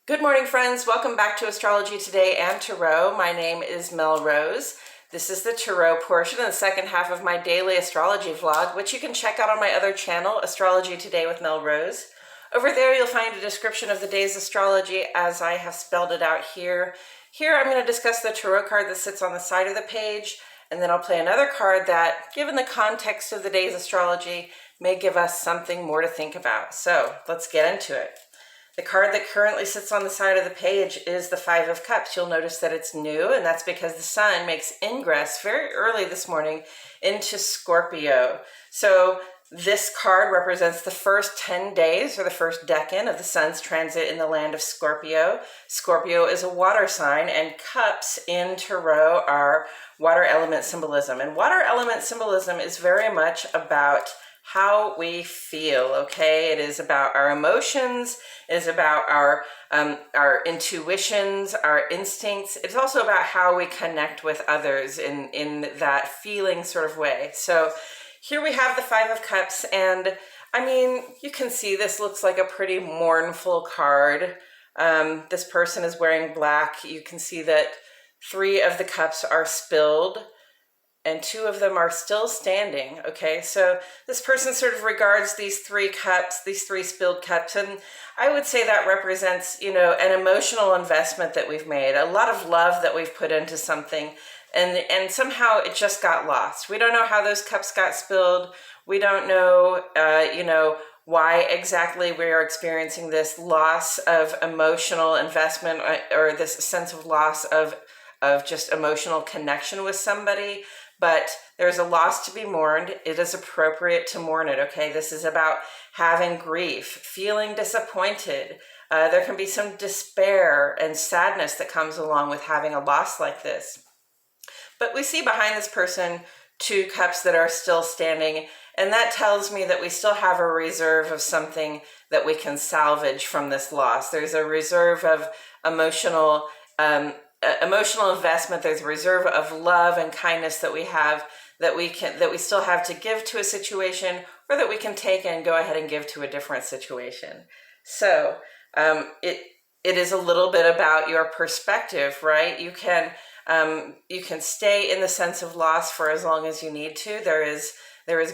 Good morning, friends. Welcome back to Astrology Today and Tarot. My name is Mel Rose. This is the Tarot portion and the second half of my daily astrology vlog, which you can check out on my other channel, Astrology Today with Mel Rose. Over there, you'll find a description of the day's astrology as I have spelled it out here. Here, I'm going to discuss the tarot card that sits on the side of the page, and then I'll play another card that, given the context of the day's astrology, may give us something more to think about. So let's get into it. The card that currently sits on the side of the page is the Five of Cups. You'll notice that it's new, and that's because the sun makes ingress very early this morning into Scorpio. So this card represents the first 10 days or the first decan of the sun's transit in the land of Scorpio. Scorpio is a water sign, and cups in tarot are water element symbolism. And water element symbolism is very much about how we feel, okay? It is about our emotions, it is about our intuitions, our instincts. It's also about how we connect with others in that feeling sort of way. So here we have the Five of Cups, and I mean, you can see this looks like a pretty mournful card. This person is wearing black. You can see that 3 of the cups are spilled, and 2 of them are still standing, okay? So this person sort of regards these 3 cups, these 3 spilled cups, and I would say that represents, an emotional investment that we've made, a lot of love that we've put into something, and somehow it just got lost. We don't know how those cups got spilled. We don't know, why exactly we are experiencing this loss of emotional investment or this sense of loss of just emotional connection with somebody. But there's a loss to be mourned. It is appropriate to mourn it, okay? This is about having grief, feeling disappointed. There can be some despair and sadness that comes along with having a loss like this. But we see behind this person 2 cups that are still standing, and that tells me that we still have a reserve of something that we can salvage from this loss. There's a reserve of emotional investment. There's a reserve of love and kindness that we have, that we still have to give to a situation, or that we can take and go ahead and give to a different situation. So it is a little bit about your perspective, right? You can stay in the sense of loss for as long as you need to. There is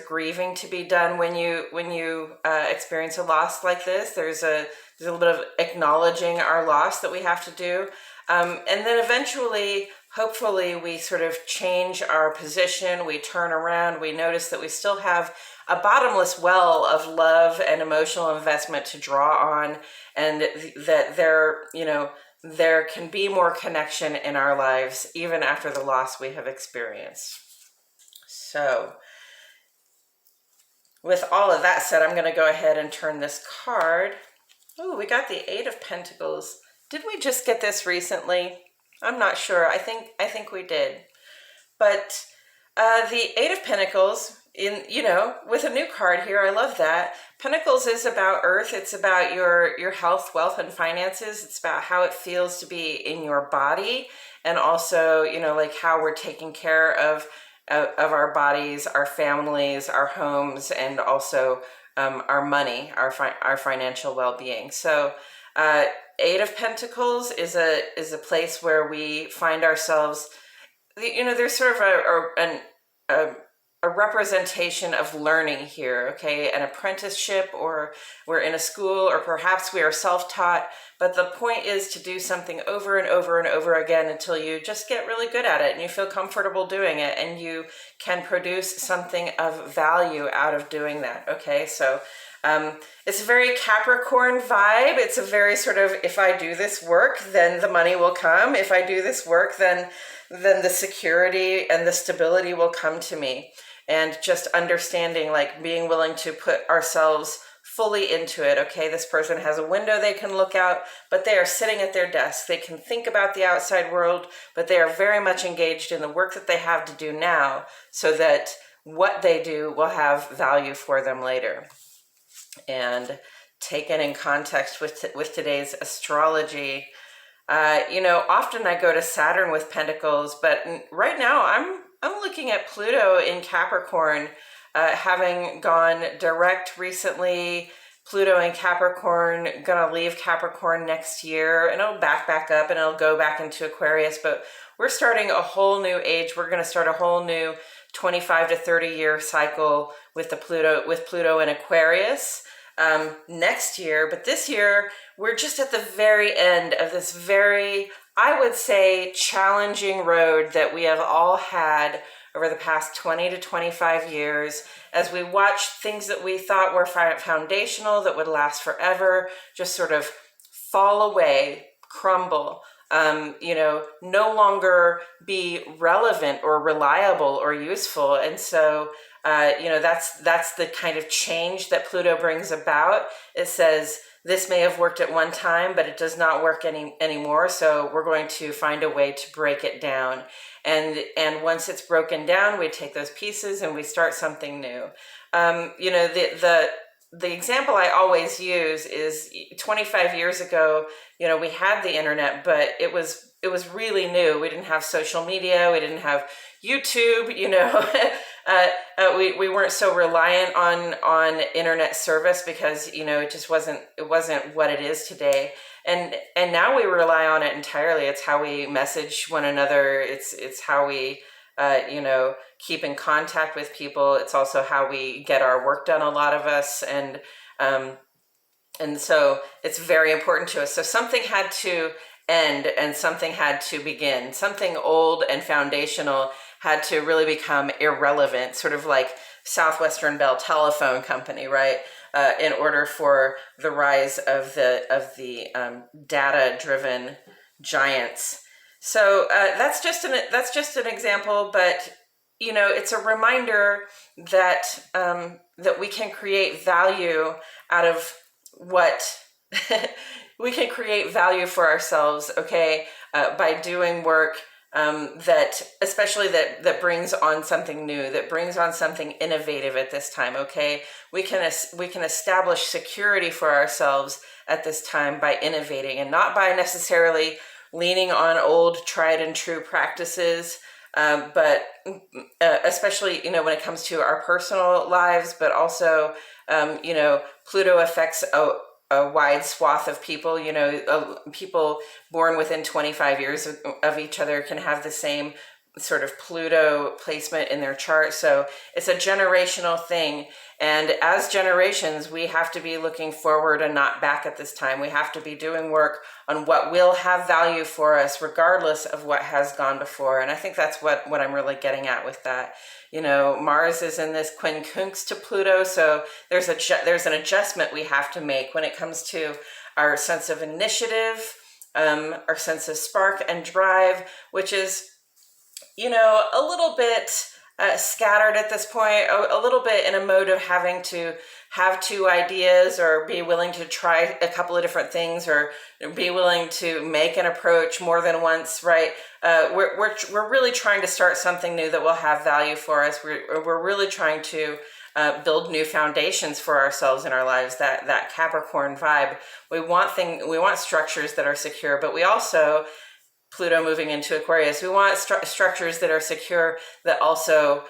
grieving to be done when you experience a loss like this. There's a little bit of acknowledging our loss that we have to do. And then eventually, hopefully, we sort of change our position, we turn around, we notice that we still have a bottomless well of love and emotional investment to draw on, and that there can be more connection in our lives even after the loss we have experienced. So with all of that said, I'm going to go ahead and turn this card. Oh, we got the 8 of Pentacles. Did we just get this recently? I'm not sure. I think we did. But the 8 of Pentacles, with a new card here, I love that. Pentacles is about earth. It's about your health, wealth, and finances. It's about how it feels to be in your body, and also, like how we're taking care of our bodies, our families, our homes, and also our money, our financial well-being. So 8 of Pentacles is a place where we find ourselves, there's sort of a representation of learning here, okay? An apprenticeship, or we're in a school, or perhaps we are self-taught, but the point is to do something over and over and over again until you just get really good at it and you feel comfortable doing it, and you can produce something of value out of doing that, okay? So it's a very Capricorn vibe. It's a very sort of, if I do this work, then the money will come. If I do this work, then the security and the stability will come to me. And just understanding, like being willing to put ourselves fully into it. Okay, this person has a window they can look out, but they are sitting at their desk. They can think about the outside world, but they are very much engaged in the work that they have to do now, so that what they do will have value for them later. And taken in context with today's astrology, often I go to Saturn with Pentacles, but right now I'm looking at Pluto in Capricorn, having gone direct recently. Pluto in Capricorn, gonna leave Capricorn next year, and it'll back up, and it'll go back into Aquarius. But we're starting a whole new age. We're gonna start a whole new 25 to 30 year cycle with Pluto in Aquarius next year. But this year, we're just at the very end of this very, I would say, challenging road that we have all had over the past 20 to 25 years, as we watch things that we thought were foundational, that would last forever, just sort of fall away, crumble, no longer be relevant or reliable or useful. And so, that's the kind of change that Pluto brings about. It says, this may have worked at one time, but it does not work anymore. So we're going to find a way to break it down. And once it's broken down, we take those pieces and we start something new. The example I always use is 25 years ago, we had the internet, but it was really new. We didn't have social media. We didn't have YouTube, we weren't so reliant on internet service because, it wasn't what it is today. And now we rely on it entirely. It's how we message one another. It's how we, keep in contact with people. It's also how we get our work done, a lot of us. And so it's very important to us. So something had to end and something had to begin. Something old and foundational had to really become irrelevant, sort of like Southwestern Bell Telephone Company, right? In order for the rise of the data-driven giants. So that's just an example, but it's a reminder that that we can create value out of what we can create value for ourselves, okay, by doing work that brings on something new, that brings on something innovative at this time, okay? We can establish security for ourselves at this time by innovating and not by necessarily leaning on old tried and true practices, but especially, when it comes to our personal lives, but also, Pluto affects a wide swath of people. People born within 25 years of each other can have the same sort of Pluto placement in their chart. So it's a generational thing. And as generations, we have to be looking forward and not back at this time. We have to be doing work on what will have value for us, regardless of what has gone before. And I think that's what I'm really getting at with that. Mars is in this quincunx to Pluto, so there's an adjustment we have to make when it comes to our sense of initiative, our sense of spark and drive, which is, a little bit scattered at this point, a little bit in a mode of having to have two ideas or be willing to try a couple of different things or be willing to make an approach more than once, right? We're really trying to start something new that will have value for us. We're really trying to build new foundations for ourselves in our lives, that Capricorn vibe. We want structures that are secure, but we also, Pluto moving into Aquarius, we want structures that are secure, that also,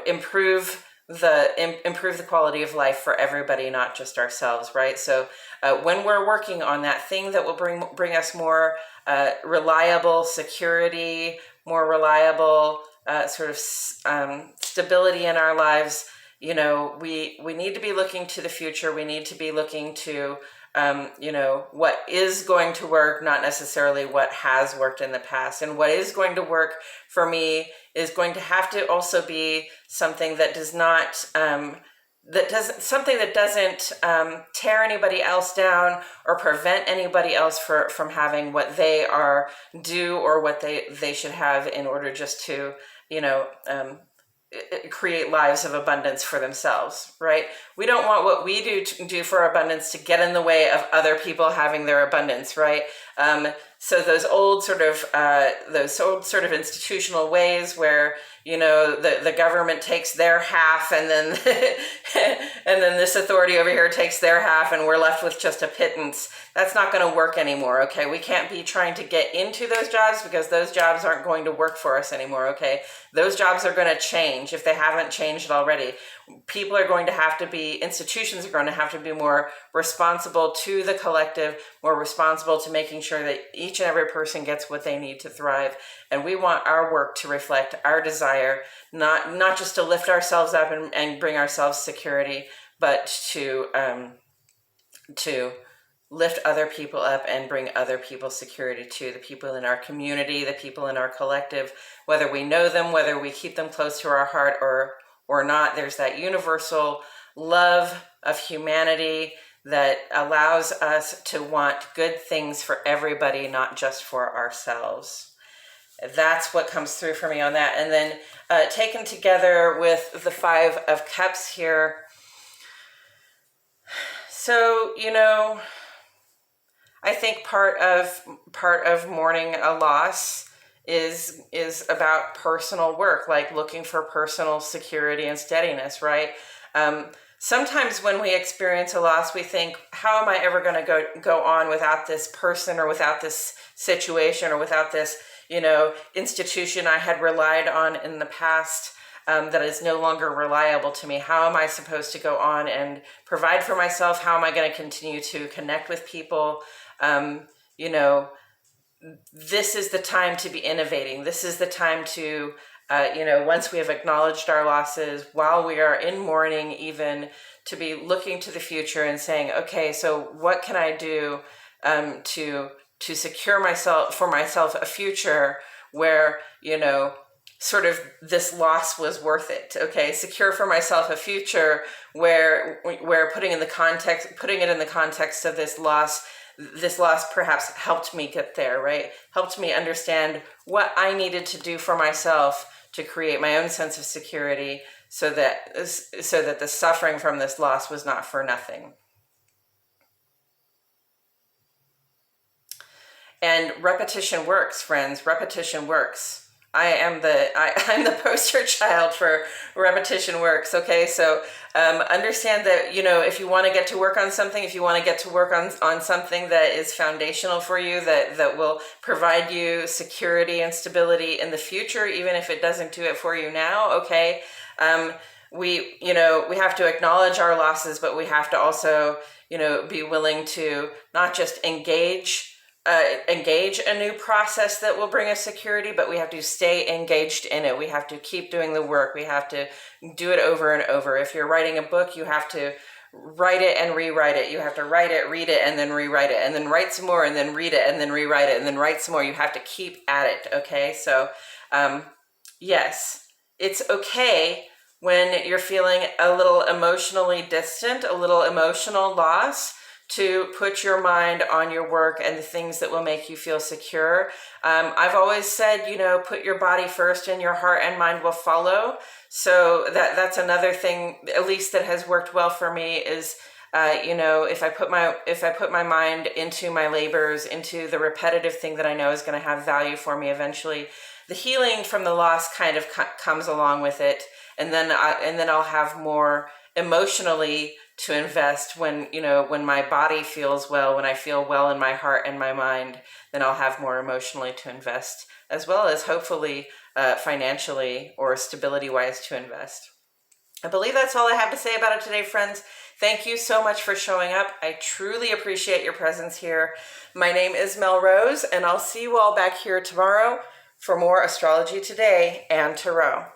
improve the quality of life for everybody, not just ourselves, right? So when we're working on that thing that will bring us more reliable security, more reliable sort of stability in our lives, we need to be looking to the future. We need to be looking to what is going to work, not necessarily what has worked in the past. And what is going to work for me is going to have to also be something that doesn't tear anybody else down or prevent anybody else from having what they are due or what they should have in order just to, create lives of abundance for themselves, right? We don't want what we do for abundance to get in the way of other people having their abundance, right? So those old sort of institutional ways where the government takes their half, and then and then this authority over here takes their half, and we're left with just a pittance. That's not going to work anymore, okay? We can't be trying to get into those jobs, because those jobs aren't going to work for us anymore, okay? Those jobs are going to change if they haven't changed already. People are going to have to be, institutions are going to have to be more responsible to the collective, more responsible to making sure that each and every person gets what they need to thrive. And we want our work to reflect our desire, not just to lift ourselves up and bring ourselves security, but to lift other people up and bring other people security too. The people in our community, the people in our collective, whether we know them, whether we keep them close to our heart or not. There's that universal love of humanity that allows us to want good things for everybody, not just for ourselves. That's what comes through for me on that. And then taken together with the Five of Cups here. So, I think part of mourning a loss is about personal work, like looking for personal security and steadiness, right? Sometimes when we experience a loss, we think, how am I ever going to go on without this person, or without this situation, or without this, institution I had relied on in the past, that is no longer reliable to me? How am I supposed to go on and provide for myself? How am I going to continue to connect with people? This is the time to be innovating. This is the time to, once we have acknowledged our losses, while we are in mourning, even to be looking to the future and saying, okay, so what can I do to secure for myself a future where, sort of this loss was worth it. Okay, secure for myself a future where putting it in the context of this loss perhaps helped me get there, right? Helped me understand what I needed to do for myself to create my own sense of security, so that the suffering from this loss was not for nothing. And repetition works, friends. Repetition works. I'm the poster child for repetition works. Okay, so understand that, if you want to get to work on something, if you want to get to work on something that is foundational for you, that will provide you security and stability in the future, even if it doesn't do it for you now. Okay, we have to acknowledge our losses, but we have to also be willing to not just engage a new process that will bring us security, but we have to stay engaged in it. We have to keep doing the work. We have to do it over and over. If you're writing a book, you have to write it and rewrite it. You have to write it, read it, and then rewrite it, and then write some more, and then read it, and then rewrite it, and then write some more. You have to keep at it, okay? So, yes, it's okay when you're feeling a little emotionally distant, a little emotional loss, to put your mind on your work and the things that will make you feel secure. I've always said, put your body first and your heart and mind will follow. So that's another thing, at least that has worked well for me, is, if I put my mind into my labors, into the repetitive thing that I know is going to have value for me eventually, the healing from the loss kind of comes along with it. And then I'll have more emotionally to invest when my body feels well, when I feel well in my heart and my mind, then I'll have more emotionally to invest, as well as hopefully financially or stability wise to invest. I believe that's all I have to say about it today, friends. Thank you so much for showing up. I truly appreciate your presence here. My name is Mel Rose, and I'll see you all back here tomorrow for more Astrology Today and Tarot.